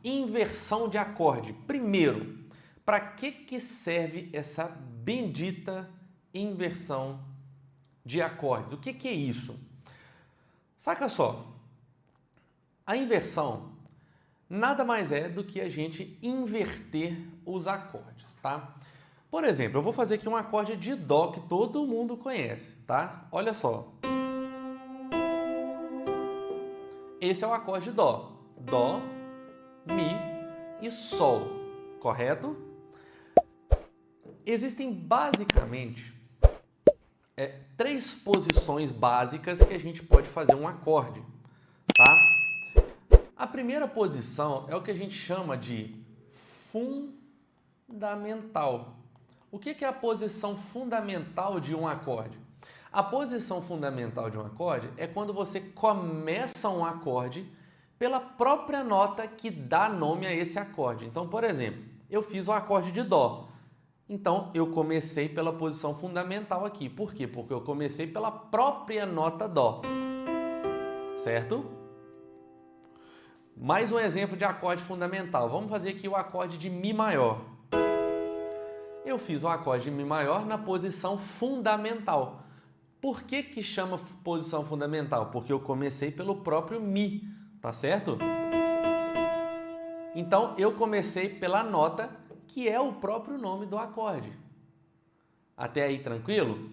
inversão de acorde. Primeiro, para que serve essa bendita inversão de acordes? O que é isso? Saca só, a inversão nada mais é do que a gente inverter os acordes, tá? Por exemplo, eu vou fazer aqui um acorde de Dó que todo mundo conhece, tá? Olha só. Esse é o acorde de Dó. Dó, Mi e Sol, correto? Existem basicamente três posições básicas que a gente pode fazer um acorde, tá? A primeira posição é o que a gente chama de fundamental. O que é a posição fundamental de um acorde? A posição fundamental de um acorde é quando você começa um acorde pela própria nota que dá nome a esse acorde. Então, por exemplo, eu fiz o acorde de Dó. Então, eu comecei pela posição fundamental aqui. Por quê? Porque eu comecei pela própria nota Dó. Certo? Mais um exemplo de acorde fundamental. Vamos fazer aqui o acorde de Mi maior. Eu fiz o acorde de Mi maior na posição fundamental. Por que chama posição fundamental? Porque eu comecei pelo próprio Mi, tá certo? Então, eu comecei pela nota que é o próprio nome do acorde. Até aí, tranquilo?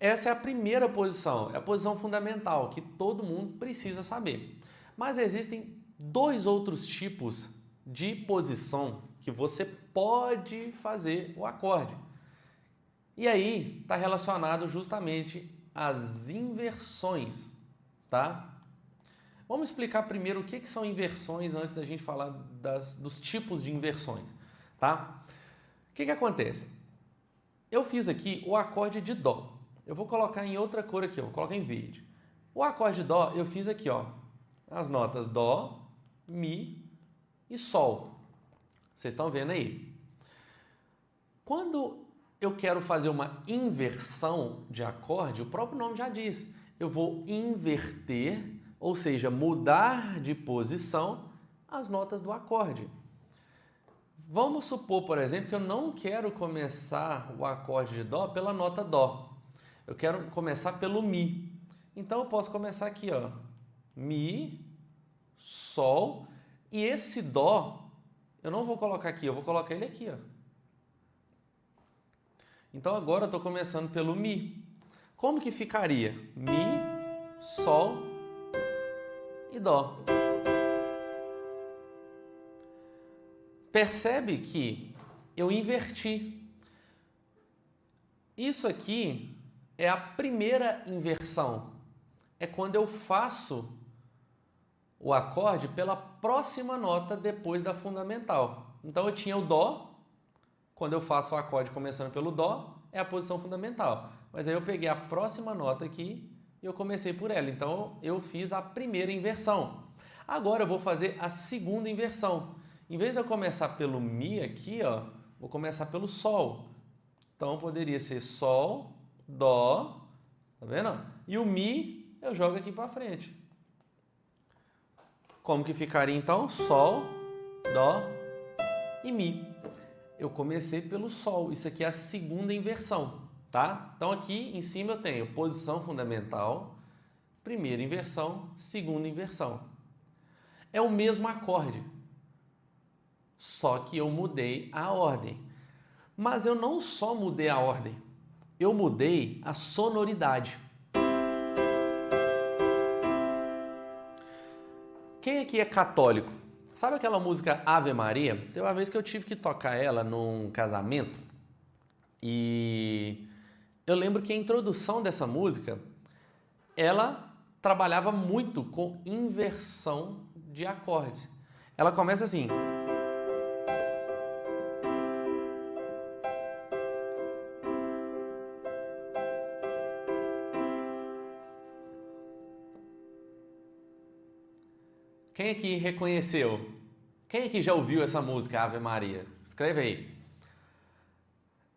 Essa é a primeira posição, é a posição fundamental, que todo mundo precisa saber. Mas existem dois outros tipos de posição que você pode fazer o acorde. E aí está relacionado justamente às inversões, tá? Vamos explicar primeiro o que são inversões antes da gente falar dos tipos de inversões, tá? O que acontece? Eu fiz aqui o acorde de Dó. Eu vou colocar em outra cor aqui, eu vou colocar em verde. O acorde de Dó eu fiz aqui, ó, as notas Dó, Mi e Sol. Vocês estão vendo aí? Quando eu quero fazer uma inversão de acorde, o próprio nome já diz. Eu vou inverter, ou seja, mudar de posição as notas do acorde. Vamos supor, por exemplo, que eu não quero começar o acorde de Dó pela nota Dó. Eu quero começar pelo Mi. Então eu posso começar aqui, ó. Mi, Sol, e esse Dó eu não vou colocar aqui, eu vou colocar ele aqui, ó. Então agora eu estou começando pelo Mi. Como que ficaria? Mi, Sol e Dó. Percebe que eu inverti. Isso aqui é a primeira inversão. É quando eu faço o acorde pela próxima nota depois da fundamental. Então eu tinha o Dó. Quando eu faço o acorde começando pelo Dó, é a posição fundamental. Mas aí eu peguei a próxima nota aqui e eu comecei por ela. Então eu fiz a primeira inversão. Agora eu vou fazer a segunda inversão. Em vez de eu começar pelo Mi aqui, ó, vou começar pelo Sol. Então poderia ser Sol, Dó, tá vendo? E o Mi eu jogo aqui para frente. Como que ficaria então? Sol, Dó e Mi. Eu comecei pelo Sol. Isso aqui é a segunda inversão, tá? Então aqui em cima eu tenho posição fundamental, primeira inversão, segunda inversão. É o mesmo acorde, só que eu mudei a ordem. Mas eu não só mudei a ordem, eu mudei a sonoridade. Quem aqui é católico? Sabe aquela música Ave Maria? Tem uma vez que eu tive que tocar ela num casamento e eu lembro que a introdução dessa música, ela trabalhava muito com inversão de acordes. Ela começa assim. Quem aqui reconheceu? Quem aqui já ouviu essa música, Ave Maria? Escreve aí.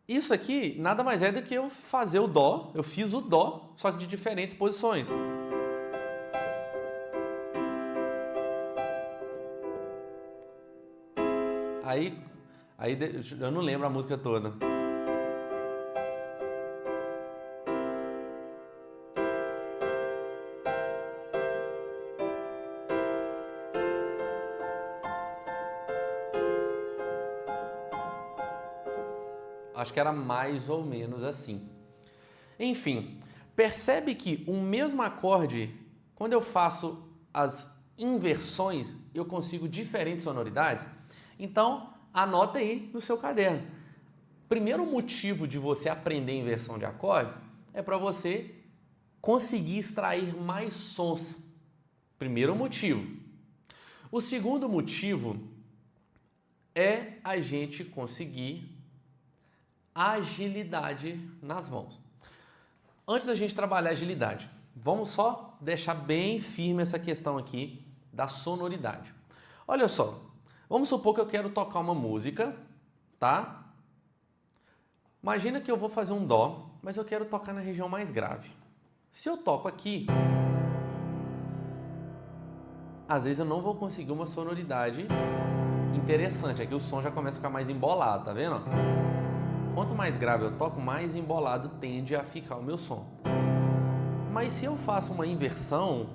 Isso aqui nada mais é do que eu fazer o Dó. Eu fiz o Dó, só que de diferentes posições. Aí eu não lembro a música toda. Acho que era mais ou menos assim. Enfim, percebe que um mesmo acorde, quando eu faço as inversões, eu consigo diferentes sonoridades? Então, anota aí no seu caderno. Primeiro motivo de você aprender inversão de acordes é para você conseguir extrair mais sons. Primeiro motivo. O segundo motivo é a gente conseguir agilidade nas mãos. Antes da gente trabalhar agilidade, vamos só deixar bem firme essa questão aqui da sonoridade. Olha só, vamos supor que eu quero tocar uma música, tá? Imagina que eu vou fazer um dó, mas eu quero tocar na região mais grave. Se eu toco aqui, às vezes eu não vou conseguir uma sonoridade interessante. Aqui o som já começa a ficar mais embolado, tá vendo? Quanto mais grave eu toco, mais embolado tende a ficar o meu som. Mas se eu faço uma inversão,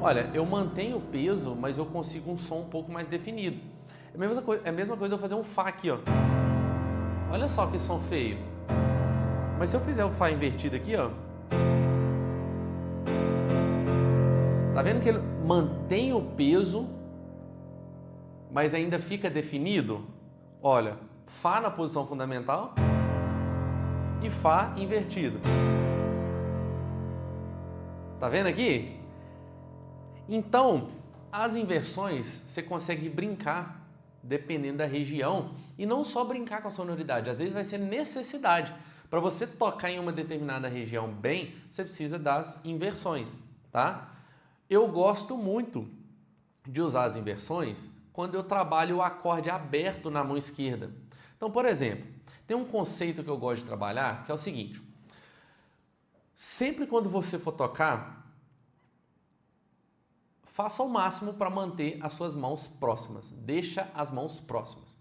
olha, eu mantenho o peso, mas eu consigo um som um pouco mais definido. É a mesma coisa eu fazer um Fá aqui, ó. Olha só que som feio. Mas se eu fizer o Fá invertido aqui, ó, tá vendo que ele mantém o peso, mas ainda fica definido? Olha, Fá na posição fundamental e Fá invertido. Tá vendo aqui? Então, as inversões você consegue brincar dependendo da região e não só brincar com a sonoridade, às vezes vai ser necessidade. Para você tocar em uma determinada região bem, você precisa das inversões, tá? Eu gosto muito de usar as inversões quando eu trabalho o acorde aberto na mão esquerda. Então, por exemplo, tem um conceito que eu gosto de trabalhar, que é o seguinte: sempre quando você for tocar, faça o máximo para manter as suas mãos próximas. Deixa as mãos próximas.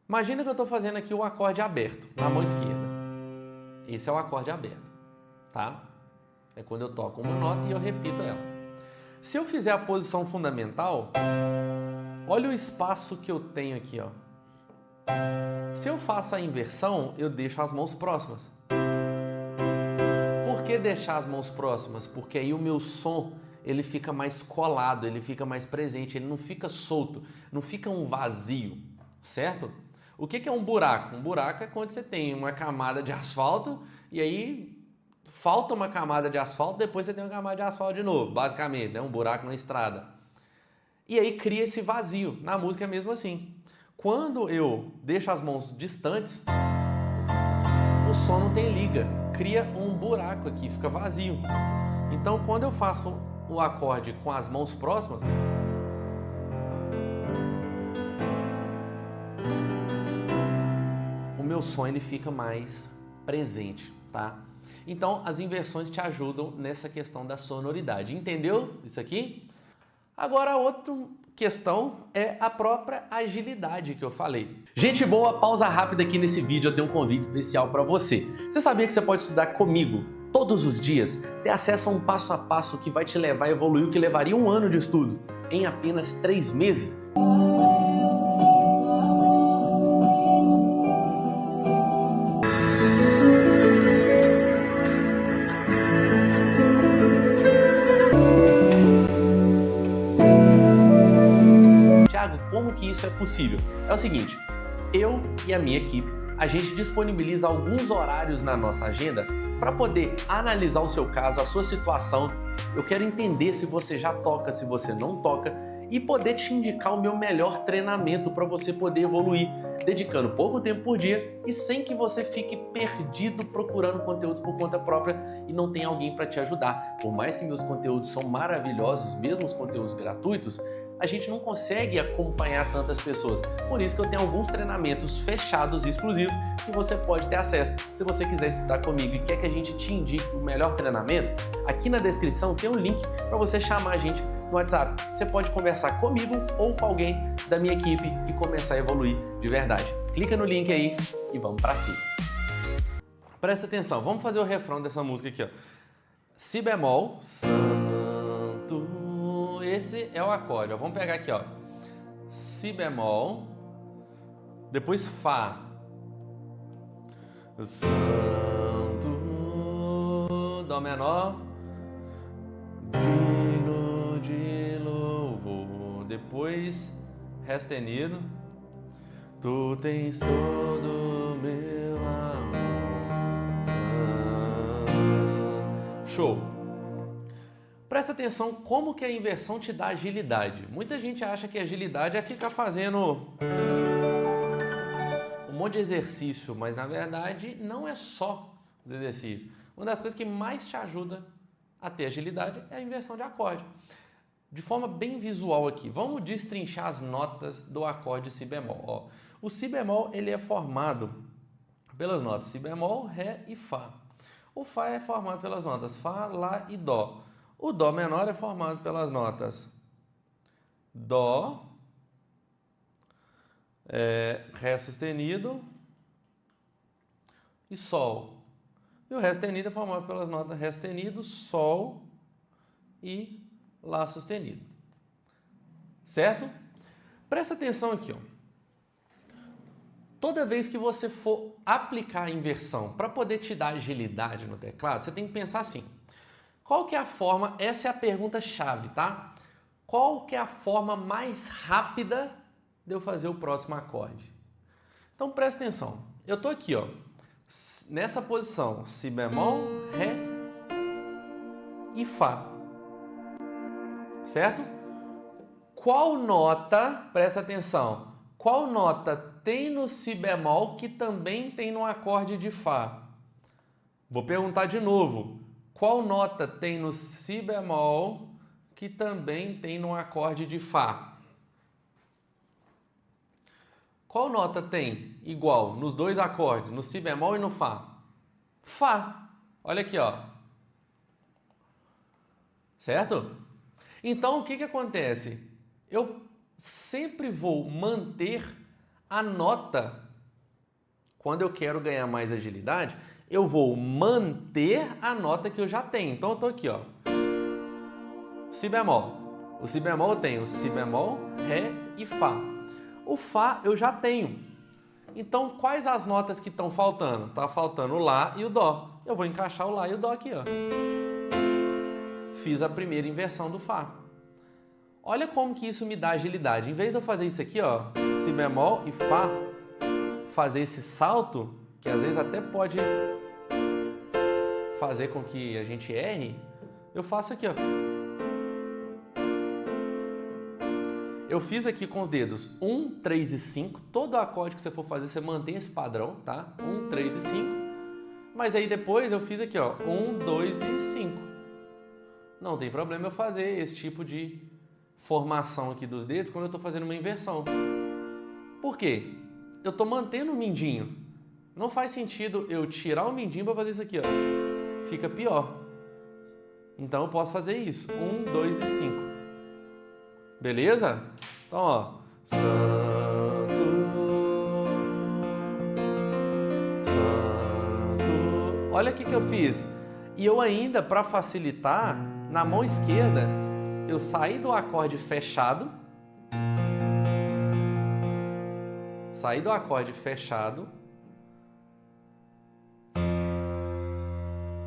Imagina que eu estou fazendo aqui o acorde aberto na mão esquerda. Esse é o acorde aberto, tá? É quando eu toco uma nota e eu repito ela. Se eu fizer a posição fundamental, olha o espaço que eu tenho aqui, ó. Se eu faço a inversão, eu deixo as mãos próximas. Por que deixar as mãos próximas? Porque aí o meu som, ele fica mais colado, ele fica mais presente, ele não fica solto, não fica um vazio, certo? O que é um buraco? Um buraco é quando você tem uma camada de asfalto e aí falta uma camada de asfalto, depois você tem uma camada de asfalto de novo, basicamente, né? Um buraco na estrada. E aí cria esse vazio. Na música é mesmo assim. Quando eu deixo as mãos distantes, o som não tem liga, cria um buraco aqui, fica vazio. Então, quando eu faço o acorde com as mãos próximas, o meu som ele fica mais presente, tá? Então, as inversões te ajudam nessa questão da sonoridade. Entendeu isso aqui? Agora, a outra questão é a própria agilidade que eu falei. Gente boa, pausa rápida aqui nesse vídeo, eu tenho um convite especial para você. Você sabia que você pode estudar comigo todos os dias, ter acesso a um passo a passo que vai te levar a evoluir o que levaria um ano de estudo em apenas 3 meses? Thiago, como que isso é possível? É o seguinte, eu e a minha equipe, a gente disponibiliza alguns horários na nossa agenda para poder analisar o seu caso, a sua situação. Eu quero entender se você já toca, se você não toca e poder te indicar o meu melhor treinamento para você poder evoluir, dedicando pouco tempo por dia e sem que você fique perdido procurando conteúdos por conta própria e não tenha alguém para te ajudar. Por mais que meus conteúdos são maravilhosos, mesmo os conteúdos gratuitos, a gente não consegue acompanhar tantas pessoas. Por isso que eu tenho alguns treinamentos fechados e exclusivos que você pode ter acesso. Se você quiser estudar comigo e quer que a gente te indique o melhor treinamento, aqui na descrição tem um link para você chamar a gente no WhatsApp. Você pode conversar comigo ou com alguém da minha equipe e começar a evoluir de verdade. Clica no link aí e vamos para cima. Presta atenção, vamos fazer o refrão dessa música aqui, ó. Si bemol, santo. Esse é o acorde, ó. Vamos pegar aqui, ó. Si bemol, depois Fá. Santo, Dó menor, digno de louvor, depois Ré sustenido. Tu tens todo meu amor. Show! Presta atenção como que a inversão te dá agilidade. Muita gente acha que agilidade é ficar fazendo um monte de exercício, mas na verdade não é só os exercícios. Uma das coisas que mais te ajuda a ter agilidade é a inversão de acorde. De forma bem visual aqui, vamos destrinchar as notas do acorde Si bemol. Ó, o Si bemol ele é formado pelas notas Si bemol, Ré e Fá. O Fá é formado pelas notas Fá, Lá e Dó. O Dó menor é formado pelas notas Dó, Ré sustenido e Sol. E o Ré sustenido é formado pelas notas Ré sustenido, Sol e Lá sustenido. Certo? Presta atenção aqui, ó. Toda vez que você for aplicar a inversão para poder te dar agilidade no teclado, você tem que pensar assim. Qual que é a forma? Essa é a pergunta-chave, tá? Qual que é a forma mais rápida de eu fazer o próximo acorde? Então presta atenção. Eu tô aqui, ó, nessa posição, Si bemol, Ré e Fá. Certo? Qual nota, presta atenção, qual nota tem no Si bemol que também tem no acorde de Fá? Vou perguntar de novo. Qual nota tem no Si bemol que também tem no acorde de Fá? Qual nota tem igual nos dois acordes, no Si bemol e no Fá? Fá. Olha aqui, ó. Certo? Então, o que acontece? Eu sempre vou manter a nota. Quando eu quero ganhar mais agilidade, eu vou manter a nota que eu já tenho. Então, eu estou aqui, ó. Si bemol. O Si bemol eu tenho Si bemol, Ré e Fá. O Fá eu já tenho. Então, quais as notas que estão faltando? Está faltando o Lá e o Dó. Eu vou encaixar o Lá e o Dó aqui, ó. Fiz a primeira inversão do Fá. Olha como que isso me dá agilidade. Em vez de eu fazer isso aqui, ó, Si bemol e Fá, fazer esse salto, que às vezes até pode fazer com que a gente erre, eu faço aqui, ó. Eu fiz aqui com os dedos 1, 3 e 5. Todo acorde que você for fazer, você mantém esse padrão, tá? 1, 3 e 5. Mas aí depois eu fiz aqui, ó, 1, 2 e 5. Não tem problema eu fazer esse tipo de formação aqui dos dedos quando eu estou fazendo uma inversão. Por quê? Eu estou mantendo o mindinho. Não faz sentido eu tirar o mindinho para fazer isso aqui, ó. Fica pior. Então eu posso fazer isso. 1, 2 e 5. Beleza? Então, ó. Santo, Santo. Olha o que eu fiz. E eu ainda, para facilitar, na mão esquerda, eu saí do acorde fechado. Saí do acorde fechado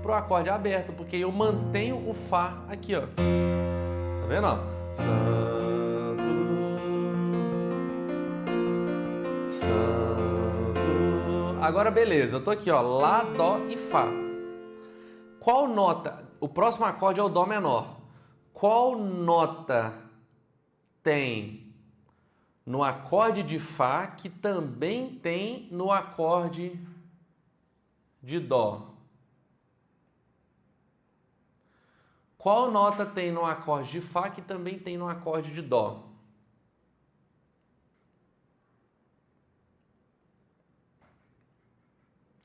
pro acorde aberto, porque eu mantenho o Fá aqui, ó. Tá vendo, ó? Santo, Santo. Agora beleza, eu tô aqui, ó, Lá, Dó e Fá. Qual nota? O próximo acorde é o Dó menor. Qual nota tem no acorde de Fá que também tem no acorde de Dó? Qual nota tem no acorde de Fá que também tem no acorde de Dó?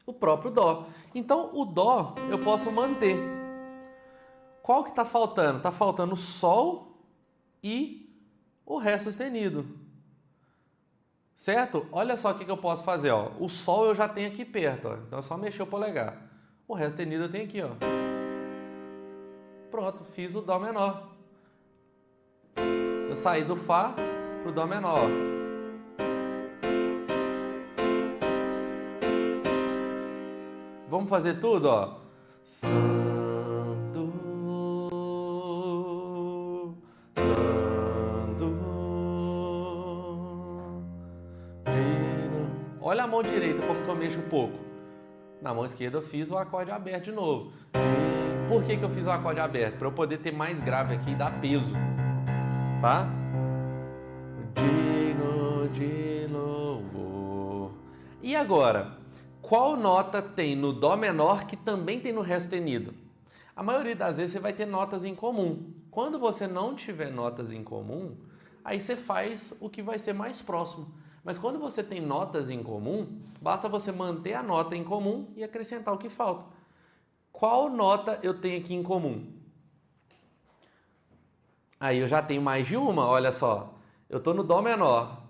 O próprio Dó. Então, o Dó eu posso manter. Qual que está faltando? Está faltando Sol e o Ré sustenido. Certo? Olha só o que eu posso fazer. Ó. O Sol eu já tenho aqui perto. Ó. Então é só mexer o polegar. O Ré sustenido eu tenho aqui. Ó. Pronto, fiz o Dó menor. Eu saí do Fá para o Dó menor. Vamos fazer tudo, ó. Santo, Santo. Olha a mão direita como que eu mexo pouco. Na mão esquerda eu fiz o acorde aberto de novo. Por que eu fiz o acorde aberto? Para eu poder ter mais grave aqui e dar peso. Tá? Digno de louvor. E agora? Qual nota tem no Dó menor que também tem no Ré sustenido? A maioria das vezes você vai ter notas em comum. Quando você não tiver notas em comum, aí você faz o que vai ser mais próximo. Mas quando você tem notas em comum, basta você manter a nota em comum e acrescentar o que falta. Qual nota eu tenho aqui em comum? Aí eu já tenho mais de uma, olha só. Eu estou no Dó menor.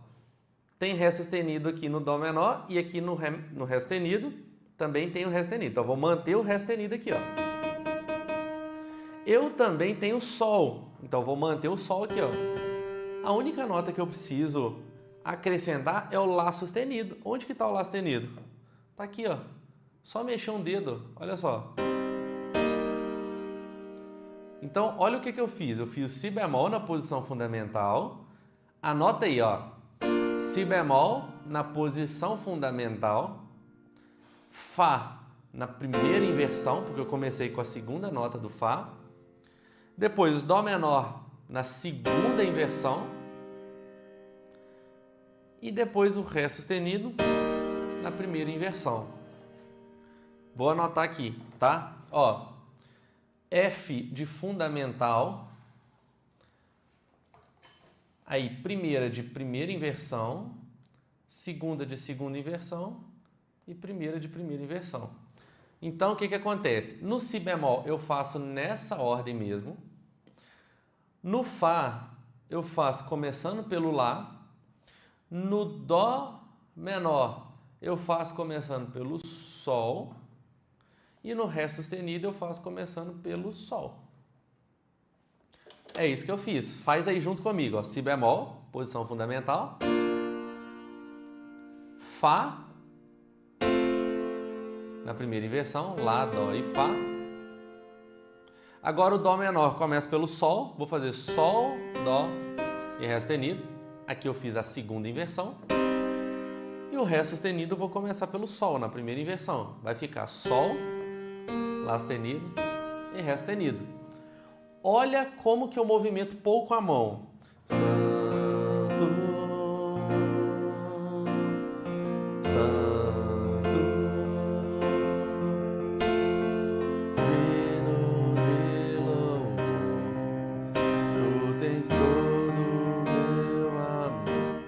Tem Ré sustenido aqui no Dó menor e aqui no Ré sustenido também tem o Ré sustenido. Então, vou manter o Ré sustenido aqui, ó. Eu também tenho Sol, então vou manter o Sol aqui, ó. A única nota que eu preciso acrescentar é o Lá sustenido. Onde que está o Lá sustenido? Tá aqui, ó. Só mexer um dedo, olha só. Então, olha o que eu fiz. Eu fiz o Si bemol na posição fundamental. Anota aí, ó. Si bemol na posição fundamental, Fá na primeira inversão, porque eu comecei com a segunda nota do Fá, depois Dó menor na segunda inversão e depois o Ré sustenido na primeira inversão. Vou anotar aqui, tá? Ó, F de fundamental. Aí, primeira de primeira inversão, segunda de segunda inversão e primeira de primeira inversão. Então, o que acontece? No Si bemol, eu faço nessa ordem mesmo. No Fá, eu faço começando pelo Lá. No Dó menor, eu faço começando pelo Sol. E no Ré sustenido, eu faço começando pelo Sol. É isso que eu fiz. Faz aí junto comigo, ó. Si bemol, posição fundamental. Fá na primeira inversão, Lá, Dó e Fá. Agora o Dó menor começa pelo Sol. Vou fazer Sol, Dó e Ré sustenido. Aqui eu fiz a segunda inversão. E o Ré sustenido eu vou começar pelo Sol na primeira inversão. Vai ficar Sol, Lá sustenido e Ré sustenido. Olha como que eu movimento pouco a mão. Santo, Santo, digno de louvor, tu tens todo o meu amor.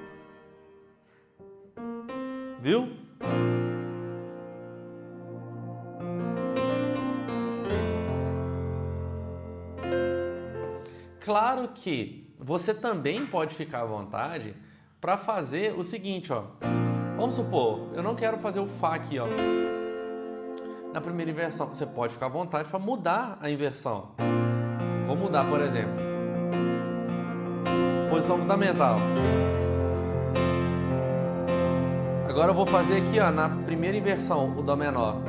Viu? Claro que você também pode ficar à vontade para fazer o seguinte, ó. Vamos supor, eu não quero fazer o Fá aqui, ó. Na primeira inversão, você pode ficar à vontade para mudar a inversão. Vou mudar, por exemplo. Posição fundamental. Agora eu vou fazer aqui, ó, na primeira inversão, o Dó menor.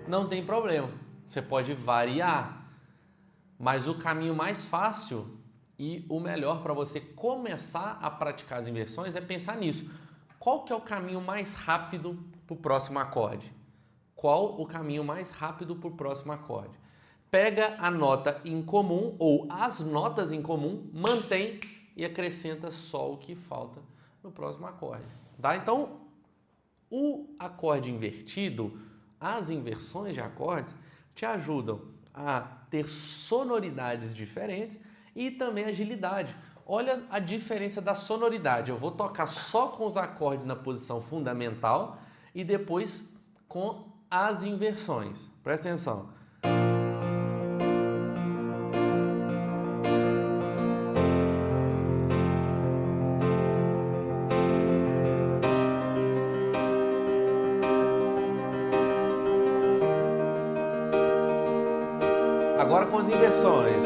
Não tem problema, você pode variar, mas o caminho mais fácil e o melhor para você começar a praticar as inversões é pensar nisso. Qual que é o caminho mais rápido para o próximo acorde? Qual o caminho mais rápido para o próximo acorde? Pega a nota em comum ou as notas em comum, mantém e acrescenta só o que falta no próximo acorde. Tá? Então, o acorde invertido, as inversões de acordes te ajudam a ter sonoridades diferentes e também agilidade. Olha a diferença da sonoridade. Eu vou tocar só com os acordes na posição fundamental e depois com as inversões. Presta atenção. Agora com as inversões.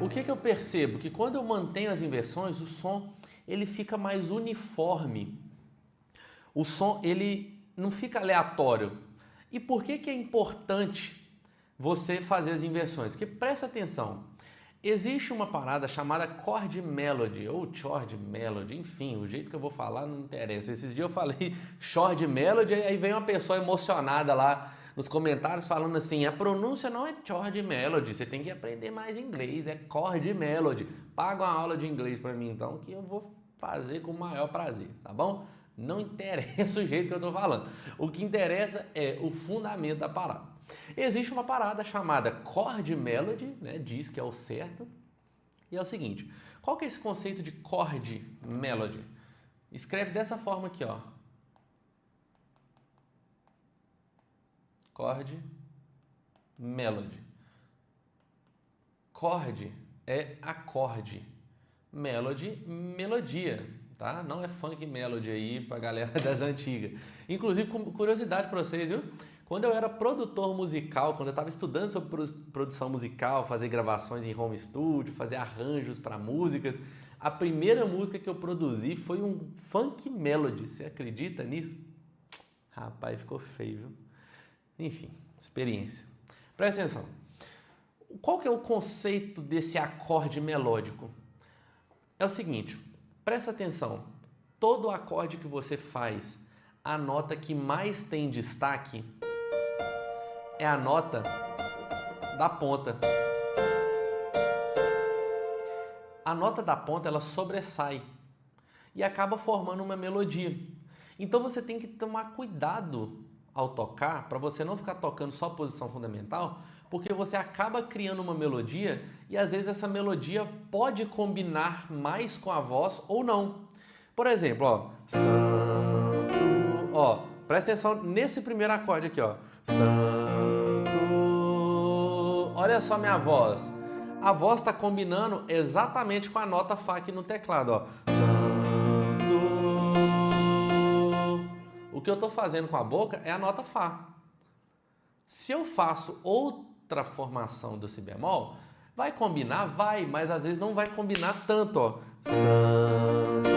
O que eu percebo? Que quando eu mantenho as inversões, o som ele fica mais uniforme. O som ele não fica aleatório. E por que é importante você fazer as inversões? Porque presta atenção, existe uma parada chamada chord melody ou chord melody, enfim, o jeito que eu vou falar não interessa. Esses dias eu falei chord melody, aí vem uma pessoa emocionada lá nos comentários falando assim, a pronúncia não é chord melody, você tem que aprender mais inglês, é chord melody. Paga uma aula de inglês para mim então, que eu vou fazer com o maior prazer, tá bom? Não interessa o jeito que eu tô falando. O que interessa é o fundamento da parada. Existe uma parada chamada chord melody, né? Diz que é o certo. E é o seguinte, qual que é esse conceito de chord melody? Escreve dessa forma aqui, ó. Chord melody. Chord é acorde. Melody, melodia, tá? Não é funk melody aí pra galera das antigas. Inclusive, curiosidade pra vocês, viu? Quando eu era produtor musical, quando eu estava estudando sobre produção musical, fazer gravações em home studio, fazer arranjos para músicas, a primeira música que eu produzi foi um funk melody. Você acredita nisso? Rapaz, ficou feio, viu? Enfim, experiência. Presta atenção. Qual que é o conceito desse acorde melódico? É o seguinte, presta atenção. Todo acorde que você faz, a nota que mais tem destaque é a nota da ponta. A nota da ponta, ela sobressai e acaba formando uma melodia. Então você tem que tomar cuidado ao tocar, para você não ficar tocando só posição fundamental, porque você acaba criando uma melodia e às vezes essa melodia pode combinar mais com a voz ou não. Por exemplo, ó, santo, ó, presta atenção nesse primeiro acorde aqui, ó, santo, olha só minha voz. A voz está combinando exatamente com a nota Fá aqui no teclado, ó, santo. O que eu estou fazendo com a boca é a nota Fá. Se eu faço outra formação do Si bemol, vai combinar? Vai, mas às vezes não vai combinar tanto, ó. Santo.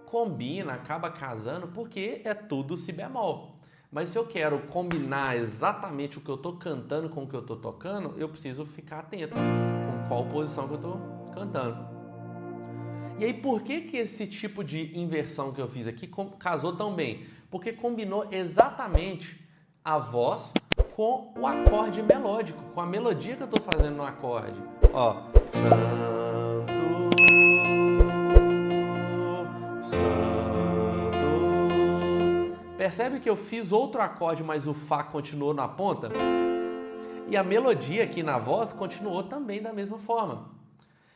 Combina, acaba casando, porque é tudo Si bemol. Mas se eu quero combinar exatamente o que eu estou cantando com o que eu estou tocando, eu preciso ficar atento com qual posição que eu estou cantando. E aí, por que esse tipo de inversão que eu fiz aqui casou tão bem? Porque combinou exatamente a voz com o acorde melódico, com a melodia que eu estou fazendo no acorde. Ó, santo, santo. Percebe que eu fiz outro acorde, mas o Fá continuou na ponta? E a melodia aqui na voz continuou também da mesma forma.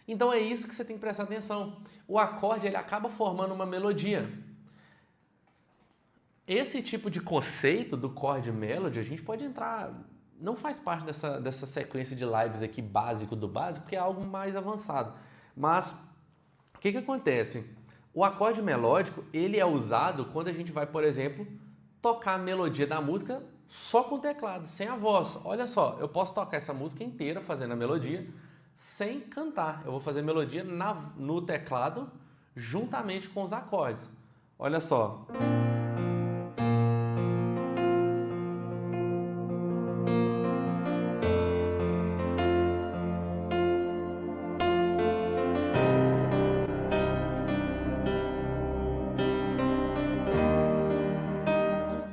Então é isso que você tem que prestar atenção. O acorde ele acaba formando uma melodia. Esse tipo de conceito do chord melody, a gente pode entrar... Não faz parte dessa sequência de lives aqui básico do básico, porque é algo mais avançado. Mas o que acontece? O acorde melódico ele é usado quando a gente vai, por exemplo, tocar a melodia da música só com o teclado, sem a voz. Olha só, eu posso tocar essa música inteira fazendo a melodia sem cantar. Eu vou fazer melodia no teclado juntamente com os acordes. Olha só.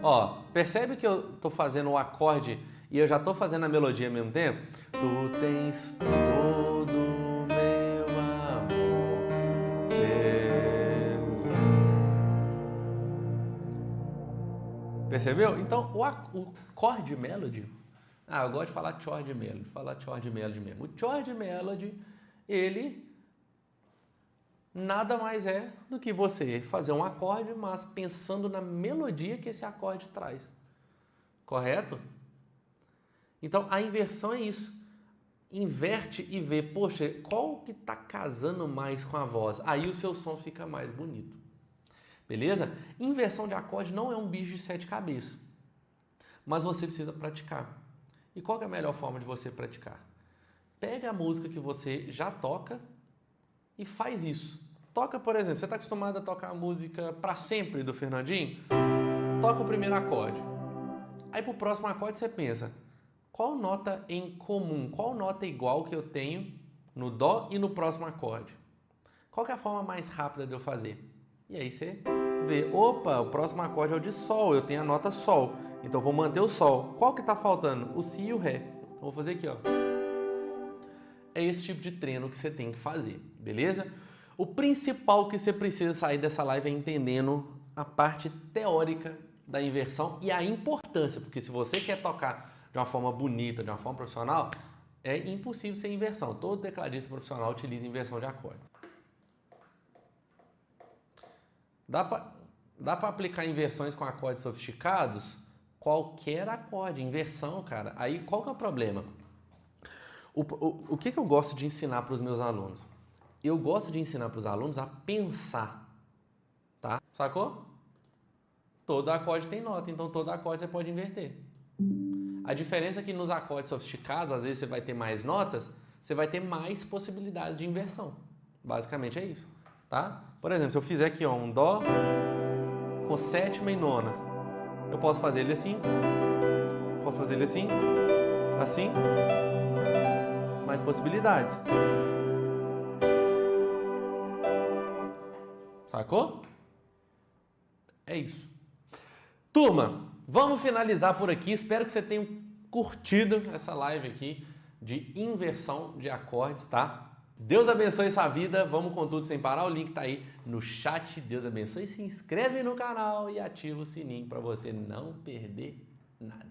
Ó, percebe que eu tô fazendo o acorde e eu já tô fazendo a melodia ao mesmo tempo? Tu tens todo o meu amor, Jesus. Percebeu? Então, o chord melody... eu gosto de falar chord melody, mesmo. O chord melody, ele nada mais é do que você fazer um acorde, mas pensando na melodia que esse acorde traz. Correto? Então, a inversão é isso. Inverte e vê, poxa, qual que está casando mais com a voz? Aí o seu som fica mais bonito. Beleza? Inversão de acorde não é um bicho de 7 cabeças, mas você precisa praticar. E qual que é a melhor forma de você praticar? Pega a música que você já toca e faz isso. Toca, por exemplo, você está acostumado a tocar a música Pra Sempre do Fernandinho? Toca o primeiro acorde. Aí pro próximo acorde você pensa, qual nota em comum, qual nota igual que eu tenho no Dó e no próximo acorde? Qual que é a forma mais rápida de eu fazer? E aí você vê, opa, o próximo acorde é o de Sol, eu tenho a nota Sol, então vou manter o Sol. Qual que está faltando? O Si e o Ré. Então vou fazer aqui, ó. É esse tipo de treino que você tem que fazer, beleza? O principal que você precisa sair dessa live é entendendo a parte teórica da inversão e a importância, porque se você quer tocar de uma forma bonita, de uma forma profissional, é impossível ser inversão. Todo tecladista profissional utiliza inversão de acorde. Dá para aplicar inversões com acordes sofisticados? Qualquer acorde, inversão, cara. Aí qual que é o problema? O que eu gosto de ensinar para os meus alunos? Eu gosto de ensinar para os alunos a pensar, tá? Sacou? Todo acorde tem nota, então todo acorde você pode inverter. A diferença é que nos acordes sofisticados, às vezes você vai ter mais notas, você vai ter mais possibilidades de inversão. Basicamente é isso, tá? Por exemplo, se eu fizer aqui ó, um Dó com sétima e nona, eu posso fazer ele assim, posso fazer ele assim, assim, mais possibilidades. Sacou? É isso. Turma, vamos finalizar por aqui. Espero que você tenha curtido essa live aqui de inversão de acordes, tá? Deus abençoe sua vida. Vamos com tudo sem parar. O link tá aí no chat. Deus abençoe. Se inscreve no canal e ativa o sininho para você não perder nada.